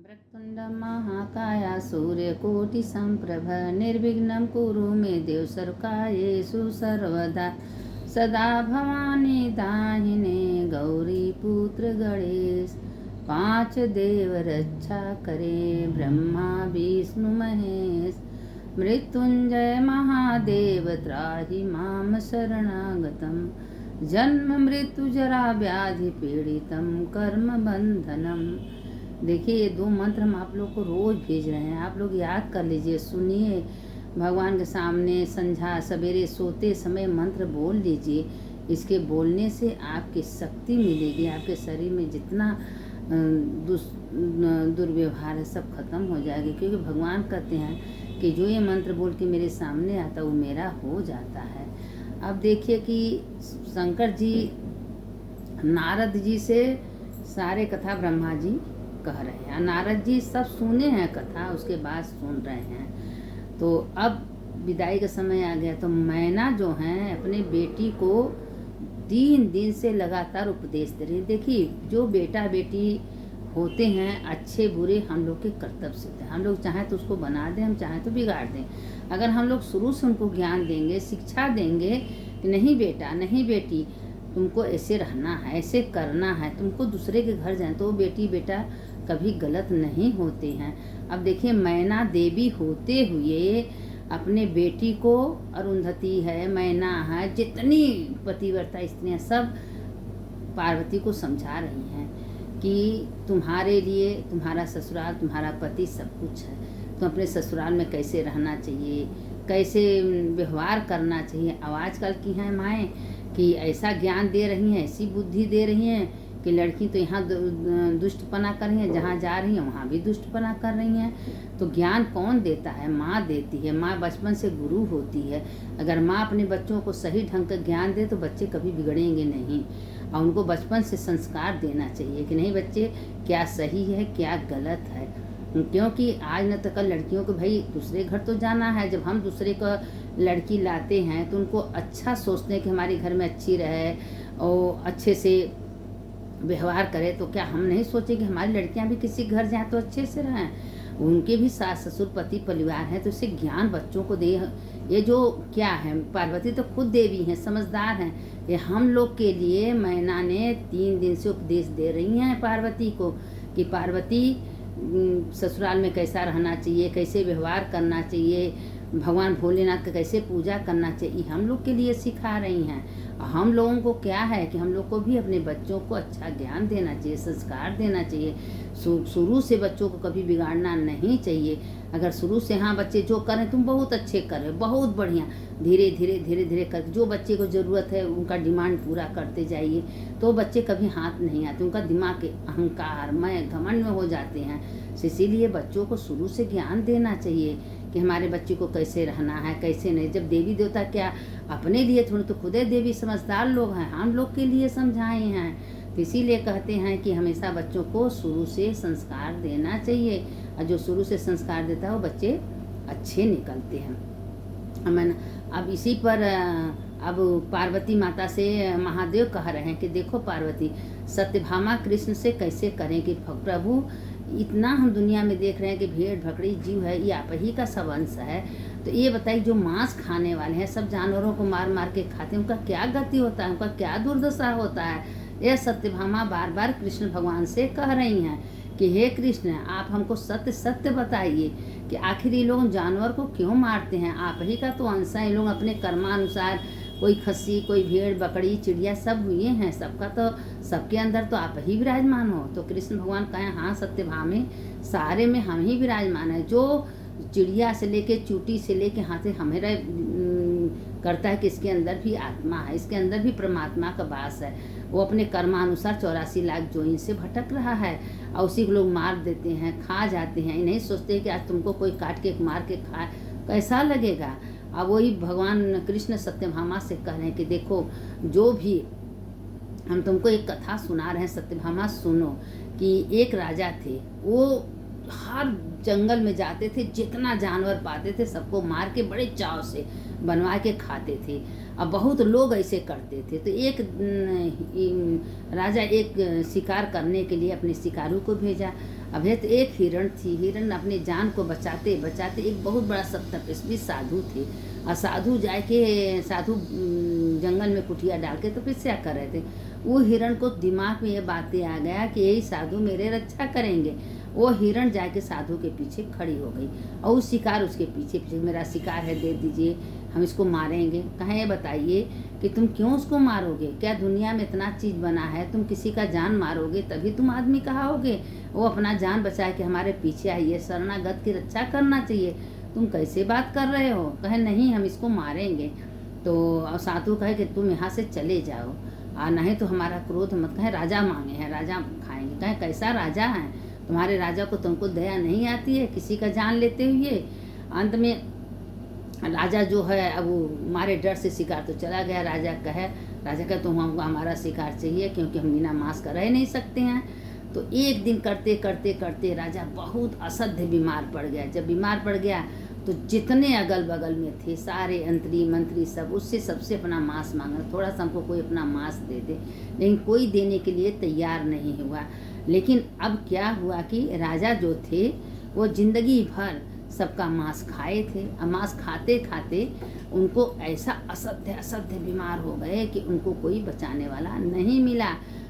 वक्रतुंड महाकाय सूर्यकोटिसम्प्रभ निर्विघ्नं कुरु मे देव सर्वकार्येषु सर्वदा सदा भवानी दाहिने गौरी पुत्र गणेश पांच देव रक्षा करे ब्रह्मा विष्णु महेश मृत्युंजय महादेव त्राहि माम शरणागतम् जन्म मृत्यु जरा व्याधि पीड़ितम कर्म बंधनम। देखिए ये दो मंत्र हम आप लोग को रोज भेज रहे हैं, आप लोग याद कर लीजिए, सुनिए, भगवान के सामने संध्या सवेरे सोते समय मंत्र बोल लीजिए। इसके बोलने से आपकी शक्ति मिलेगी, आपके शरीर में जितना दुर्व्यवहार है सब खत्म हो जाएगी, क्योंकि भगवान कहते हैं कि जो ये मंत्र बोल के मेरे सामने आता वो मेरा हो जाता है। अब देखिए कि शंकर जी नारद जी से सारे कथा ब्रह्मा जी कह रहे हैं, नारद जी सब सुने हैं कथा, उसके बाद सुन रहे हैं। तो अब विदाई का समय आ गया, तो मैना जो है अपने बेटी को 3 दिन से लगातार उपदेश दे रही है। देखिए जो बेटा बेटी होते हैं अच्छे बुरे हम लोग के कर्तव्य सिद्ध हैं, हम लोग चाहें तो उसको बना दें, हम चाहें तो बिगाड़ दें। अगर हम लोग शुरू से उनको ज्ञान देंगे, शिक्षा देंगे कि नहीं बेटा नहीं बेटी तुमको ऐसे रहना है, ऐसे करना है, तुमको दूसरे के घर जाए, तो बेटी बेटा कभी गलत नहीं होते हैं। अब देखिए मैना देवी होते हुए अपने बेटी को, अरुंधति है, मैना है, जितनी पतिव्रता स्त्रियाँ सब पार्वती को समझा रही हैं कि तुम्हारे लिए तुम्हारा ससुराल, तुम्हारा पति सब कुछ है, तो अपने ससुराल में कैसे रहना चाहिए, कैसे व्यवहार करना चाहिए। अब आजकल की हैं माएँ कि ऐसा ज्ञान दे रही हैं, ऐसी बुद्धि दे रही हैं कि लड़की तो यहाँ दुष्टपना कर रही हैं, जहाँ जा रही हैं वहाँ भी दुष्टपना कर रही हैं। तो ज्ञान कौन देता है? माँ देती है, माँ बचपन से गुरु होती है। अगर माँ अपने बच्चों को सही ढंग का ज्ञान दे तो बच्चे कभी बिगड़ेंगे नहीं, और उनको बचपन से संस्कार देना चाहिए कि नहीं बच्चे क्या सही है क्या गलत है। क्योंकि आज न तो कल लड़कियों को भाई दूसरे घर तो जाना है, जब हम दूसरे को लड़की लाते हैं तो उनको अच्छा सोचते हैं कि हमारे घर में अच्छी रहे और अच्छे से व्यवहार करे, तो क्या हम नहीं सोचे कि हमारी लड़कियां भी किसी घर जाएं तो अच्छे से रहें, उनके भी सास ससुर पति परिवार है, तो इससे ज्ञान बच्चों को दे। ये जो क्या है, पार्वती तो खुद देवी हैं, समझदार हैं, ये हम लोग के लिए मैना ने 3 दिन से उपदेश दे रही हैं पार्वती को कि पार्वती ससुराल में कैसा रहना चाहिए, कैसे व्यवहार करना चाहिए, भगवान भोलेनाथ का कैसे पूजा करना चाहिए, हम लोग के लिए सिखा रही हैं। हम लोगों को क्या है कि हम लोग को भी अपने बच्चों को अच्छा ज्ञान देना चाहिए, संस्कार देना चाहिए। शुरू से बच्चों को कभी बिगाड़ना नहीं चाहिए। अगर शुरू से हाँ बच्चे जो करें तुम बहुत अच्छे कर रहे हो, बहुत बढ़िया, धीरे धीरे धीरे धीरे कर जो बच्चे को ज़रूरत है उनका डिमांड पूरा करते जाइए, तो बच्चे कभी हाथ नहीं आते, उनका दिमाग के अहंकार में घमंड में हो जाते हैं। इसीलिए बच्चों को शुरू से ज्ञान देना चाहिए कि हमारे बच्चे को कैसे रहना है कैसे नहीं। जब देवी देवता क्या अपने लिए थोड़ी, तो खुदे देवी समझदार लोग हैं, हम लोग के लिए समझाए हैं। तो इसीलिए कहते हैं कि हमेशा बच्चों को शुरू से संस्कार देना चाहिए, और जो शुरू से संस्कार देता है वो बच्चे अच्छे निकलते हैं। अब इसी पर अब पार्वती माता से महादेव कह रहे हैं कि देखो पार्वती, सत्यभामा कृष्ण से कैसे करें कि प्रभु इतना हम दुनिया में देख रहे हैं कि भेड़ भकड़ी जीव है, ये आप ही का सब अंश है, तो ये बताइए जो मांस खाने वाले हैं, सब जानवरों को मार मार के खाते हैं, उनका क्या गति होता है, उनका क्या दुर्दशा होता है। यह सत्यभामा बार बार कृष्ण भगवान से कह रही हैं कि हे कृष्ण, आप हमको सत्य सत्य बताइए कि आखिर ये लोग जानवर को क्यों मारते हैं, आप ही का तो अंश है, ये लोग अपने कर्मानुसार, कोई खस्सी कोई भेड़ बकरी चिड़िया सब हुए हैं, सबका तो सबके अंदर तो आप ही विराजमान हो। तो कृष्ण भगवान कहें हाँ सत्यभामे, सारे में हम ही विराजमान है, जो चिड़िया से लेके चूटी से लेके हाथे हमेरा करता है कि इसके अंदर भी आत्मा है, इसके अंदर भी परमात्मा का वास है। वो अपने कर्मानुसार 84 लाख जोइन से भटक रहा है, और उसी को लोग मार देते हैं, खा जाते हैं, नहीं सोचते कि आज तुमको कोई काट के मार के खाए कैसा लगेगा। अब वही भगवान कृष्ण सत्यभामा से कह रहे हैं कि देखो जो भी हम तुमको एक कथा सुना रहे हैं सत्यभामा सुनो, कि एक राजा थे, वो हर जंगल में जाते थे, जितना जानवर पाते थे सबको मार के बड़े चाव से बनवा के खाते थे। अब बहुत लोग ऐसे करते थे। तो एक राजा एक शिकार करने के लिए अपने शिकारू को भेजा। अब ये तो एक हिरण थी, हिरण अपने जान को बचाते बचाते एक बहुत बड़ा सप्तऋषि साधु थे, और साधु जाके साधु जंगल में कुटिया डाल के तपस्या कर रहे थे। वो हिरण को दिमाग में ये बातें आ गया कि यही साधु मेरे रक्षा करेंगे। वो हिरण जाके साधु के पीछे खड़ी हो गई, और वो शिकार उसके पीछे पीछे, मेरा शिकार है दे दीजिए, हम इसको मारेंगे। कहें ये बताइए कि तुम क्यों उसको मारोगे? क्या दुनिया में इतना चीज़ बना है, तुम किसी का जान मारोगे तभी तुम आदमी कहाओगे? वो अपना जान बचा के हमारे पीछे आइए, शरणागत की रक्षा करना चाहिए, तुम कैसे बात कर रहे हो? कहे नहीं, हम इसको मारेंगे। तो साधु कहे कि तुम यहाँ से चले जाओ, और नहीं तो हमारा क्रोध मत। कहे राजा मांगे हैं, राजा खाएंगे। कहे कैसा राजा है? तुम्हारे राजा को तुमको दया नहीं आती है किसी का जान लेते हुए? अंत में राजा जो है अब वो मारे डर से शिकार तो चला गया। राजा कहे तुम हमको हमारा शिकार चाहिए, क्योंकि हम बिना मांस का रह नहीं सकते हैं। तो एक दिन करते करते करते राजा बहुत असह्य बीमार पड़ गया। जब बीमार पड़ गया तो जितने अगल बगल में थे सारे मंत्री सब उससे सबसे अपना मांस मांगा, थोड़ा सा हमको कोई अपना मांस दे दे, लेकिन कोई देने के लिए तैयार नहीं हुआ। लेकिन अब क्या हुआ कि राजा जो थे वो जिंदगी भर सबका मांस खाए थे, और मांस खाते खाते उनको ऐसा असह्य बीमार हो गए कि उनको कोई बचाने वाला नहीं मिला।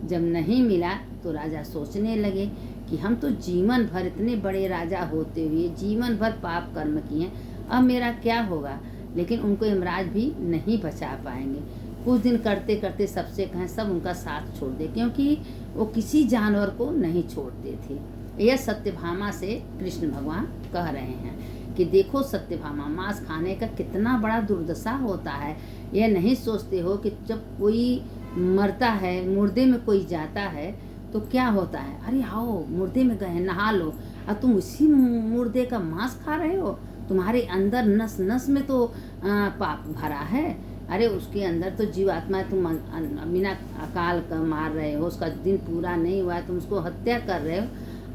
जब नहीं मिला तो राजा सोचने लगे कि हम तो जीवन भर इतने बड़े राजा होते हुए जीवन भर पाप कर्म किए, अब मेरा क्या होगा? लेकिन उनको यमराज भी नहीं बचा पाएंगे। कुछ दिन करते करते सबसे कहें सब उनका साथ छोड़ दे, क्योंकि वो किसी जानवर को नहीं छोड़ते थे। यह सत्यभामा से कृष्ण भगवान कह रहे हैं कि देखो सत्यभामा, मांस खाने का कितना बड़ा दुर्दशा होता है। यह नहीं सोचते हो कि जब कोई मरता है, मुर्दे में कोई जाता है तो क्या होता है? अरे आओ मुर्दे में गए नहा लो, और तुम उसी मुर्दे का मांस खा रहे हो। तुम्हारे अंदर नस नस में तो पाप भरा है। अरे उसके अंदर तो जीवात्मा, तुम बिना अकाल का मार रहे हो, उसका दिन पूरा नहीं हुआ तुम उसको हत्या कर रहे हो।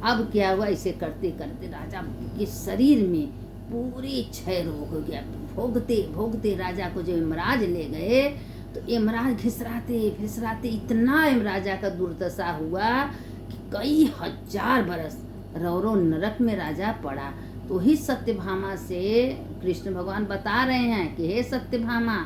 अब क्या हुआ? इसे करते करते राजा के शरीर में पूरी क्षय रोग हो गया। भोगते भोगते राजा को जब यमराज ले गए तो यमराज घिसराते इतना यमराजा का दुर्दशा हुआ कि कई हजार बरस रौरो नरक में राजा पड़ा। तो ही सत्यभामा से कृष्ण भगवान बता रहे हैं कि हे सत्यभामा,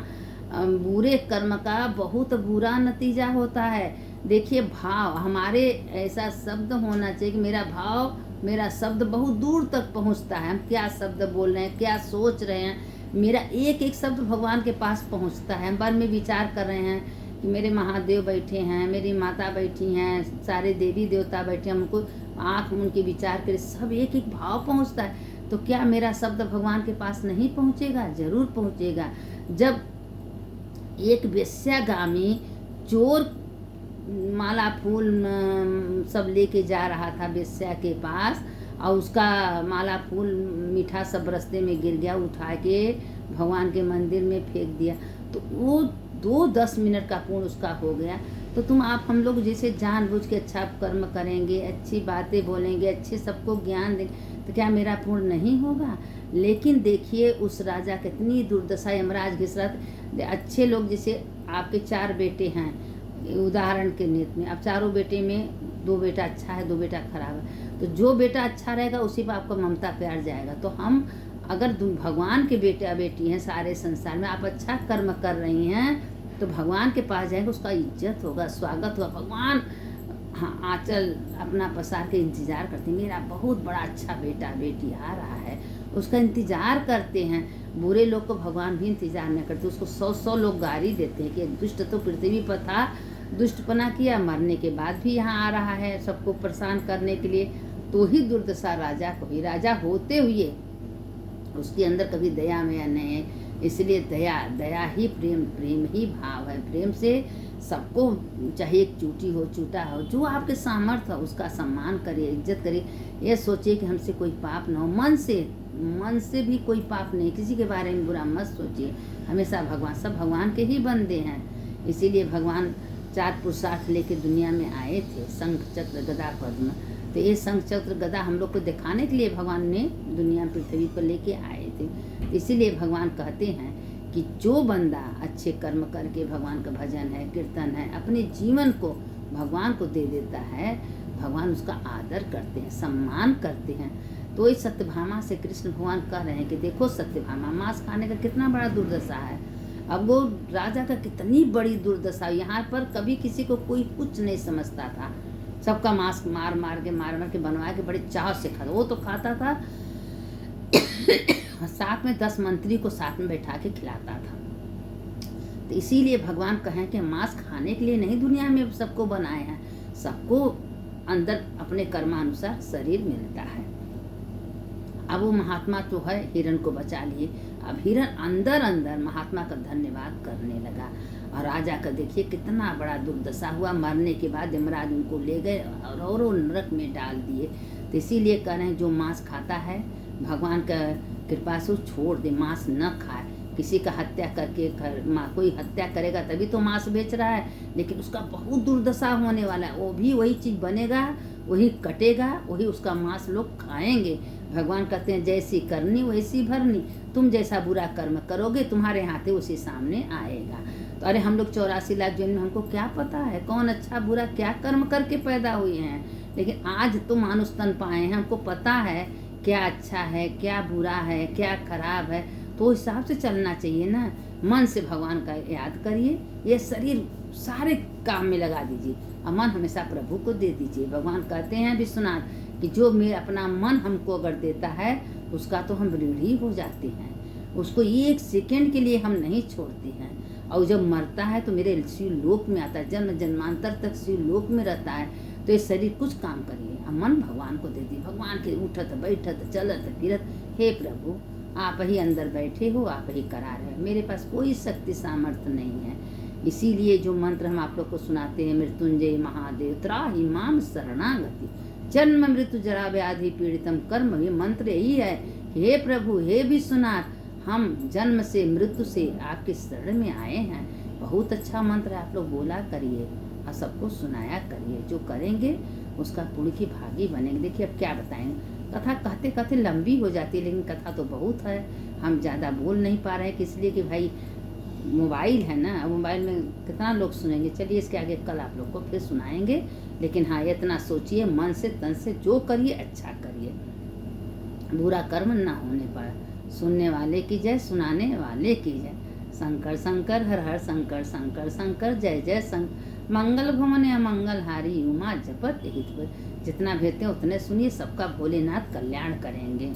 बुरे कर्म का बहुत बुरा नतीजा होता है। देखिए भाव, हमारे ऐसा शब्द होना चाहिए कि मेरा भाव, मेरा शब्द बहुत दूर तक पहुंचता है। हम क्या शब्द बोल रहे हैं, क्या सोच रहे हैं, मेरा एक एक शब्द भगवान के पास पहुंचता है। हम बार में विचार कर रहे हैं कि मेरे महादेव बैठे हैं, मेरी माता बैठी हैं, सारे देवी देवता बैठे हैं, हमको आँख में उनके विचार करे, सब एक एक भाव पहुंचता है। तो क्या मेरा शब्द भगवान के पास नहीं पहुंचेगा? जरूर पहुंचेगा। जब एक वेश्यागामी चोर माला फूल सब लेके जा रहा था वेश्या के पास, और उसका माला फूल मीठा सब रास्ते में गिर गया, उठा के भगवान के मंदिर में फेंक दिया, तो वो 2-10 मिनट का पुण्य उसका हो गया। तो हम लोग जैसे जानबूझ के अच्छा कर्म करेंगे, अच्छी बातें बोलेंगे, अच्छे सबको ज्ञान देंगे, तो क्या मेरा पुण्य नहीं होगा? लेकिन देखिए उस राजा कितनी दुर्दशा, यमराज घिसरा। अच्छे लोग, जैसे आपके 4 बेटे हैं उदाहरण के नियत में, अब चारों बेटे में 2 बेटा अच्छा है, 2 बेटा खराब है, तो जो बेटा अच्छा रहेगा उसी पर आपका ममता प्यार जाएगा। तो हम अगर भगवान के बेटा बेटी हैं सारे संसार में, आप अच्छा कर्म कर रही हैं तो भगवान के पास जाएंगे, उसका इज्जत होगा, स्वागत होगा। भगवान हाँ आंचल अपना पसार के इंतजार करते हैं, मेरा बहुत बड़ा अच्छा बेटा बेटी आ रहा है, उसका इंतजार करते हैं। बुरे लोग को भगवान भी इंतजार नहीं करते, उसको 100 लोग गाली देते हैं कि दुष्ट तो पृथ्वी पर था, दुष्टपना किया, मरने के बाद भी यहाँ आ रहा है सबको परेशान करने के लिए। तो ही दुर्दशा राजा को ही, राजा होते हुए उसके अंदर कभी दया में नहीं है। इसलिए दया ही प्रेम ही भाव है। प्रेम से सबको, चाहे एक चूटी हो चूटा हो, जो आपके सामर्थ्य हो उसका सम्मान करिए, इज्जत करिए। ये सोचिए कि हमसे कोई पाप ना हो, मन से भी कोई पाप नहीं, किसी के बारे में बुरा मत सोचिए। हमेशा भगवान, सब भगवान के ही बंदे हैं। इसीलिए भगवान 4 पुरुषार्थ लेके दुनिया में आए थे, शंख चक्र गदा पद्म। तो ये शंख चक्र गदा हम लोग को दिखाने के लिए भगवान ने दुनिया पृथ्वी पर लेके आए थे। इसीलिए भगवान कहते हैं कि जो बंदा अच्छे कर्म करके भगवान का भजन है, कीर्तन है, अपने जीवन को भगवान को दे देता है, भगवान उसका आदर करते हैं, सम्मान करते हैं। तो इस सत्यभामा से कृष्ण भगवान कह रहे हैं कि देखो सत्यभामा, मांस खाने का कितना बड़ा दुर्दशा है। अब वो राजा का कितनी बड़ी दुर्दशा, यहाँ पर कभी किसी को कोई कुछ नहीं समझता था, सबका मांस मार मार के बनवा के बड़े चाव से खाता। वो तो खाता था साथ में 10 मंत्री को साथ में बैठा के खिलाता था। तो इसीलिए भगवान कहें कि मांस खाने के लिए नहीं दुनिया में सबको बनाए हैं, सबको अंदर अपने कर्मानुसार शरीर मिलता है। अब वो महात्मा तो है, हिरण को बचा लिए। अब हिरण अंदर अंदर महात्मा का धन्यवाद करने लगा। और राजा का देखिए कितना बड़ा दुर्दशा हुआ। मरने के बाद यमराज उनको ले गए और नरक में डाल दिए। तो इसीलिए कह रहे हैं जो मांस खाता है भगवान का कृपा से छोड़ दे, मांस न खाए। किसी का हत्या करके कोई हत्या करेगा तभी तो मांस बेच रहा है, लेकिन उसका बहुत दुर्दशा होने वाला है। वो भी वही चीज़ बनेगा, वही कटेगा, वही उसका मांस लोग खाएंगे। भगवान कहते हैं जैसी करनी वैसी भरनी, तुम जैसा बुरा कर्म करोगे तुम्हारे हाथे उसी सामने आएगा। तो अरे हम लोग 84 लाख जन्म में हमको क्या पता है कौन अच्छा बुरा क्या कर्म करके पैदा हुए हैं, लेकिन आज तो मानुष तन पाए हैं, हमको पता है क्या अच्छा है क्या बुरा है क्या खराब है। तो हिसाब से चलना चाहिए ना। मन से भगवान का याद करिए, ये शरीर सारे काम में लगा दीजिए और मन हमेशा प्रभु को दे दीजिए। भगवान कहते हैं विश्वनाथ कि जो मेरा अपना मन हमको अगर देता है उसका तो हम ऋणी ही हो जाते हैं, उसको 1 सेकंड के लिए हम नहीं छोड़ते हैं। और जब मरता है तो मेरे शिव लोक में आता है, जन्म जन्मांतर तक शिव लोक में रहता है। तो ये शरीर कुछ काम करिए और मन भगवान को दे दिए। भगवान के उठत बैठत चलत फिरत, हे प्रभु आप ही अंदर बैठे हो, आप ही करा रहे हो, मेरे पास कोई शक्ति सामर्थ्य नहीं है। इसीलिए जो मंत्र हम आप लोग को सुनाते हैं, मृत्युंजय महादेव त्राहि माम शरणागति, जन्म मृत्यु जरा व्याधि पीड़ितम कर्म, ये मंत्र यही है कि हे प्रभु हे विश्वनाथ, हम जन्म से मृत्यु से आपके शरण में आए हैं। बहुत अच्छा मंत्र है, आप लोग बोला करिए और सबको सुनाया करिए। जो करेंगे उसका पुण्य की भागी बनेंगे। देखिए अब क्या बताएंगे, कथा कहते कहते लंबी हो जाती है, लेकिन कथा तो बहुत है, हम ज़्यादा बोल नहीं पा रहे हैं। इसलिए कि भाई मोबाइल है ना, मोबाइल में कितना लोग सुनेंगे। चलिए इसके आगे कल आप लोग को फिर सुनाएंगे, लेकिन हाँ इतना सोचिए मन से तन से जो करिए अच्छा करिए, बुरा कर्म ना होने पाए। सुनने वाले की जय, सुनाने वाले की जय। शंकर शंकर हर हर शंकर शंकर शंकर जय जय शंकर, मंगल भवन अमंगल हारी उमा जपत हित। जितना भेजते हैं उतने सुनिए, सबका भोलेनाथ कल्याण करेंगे।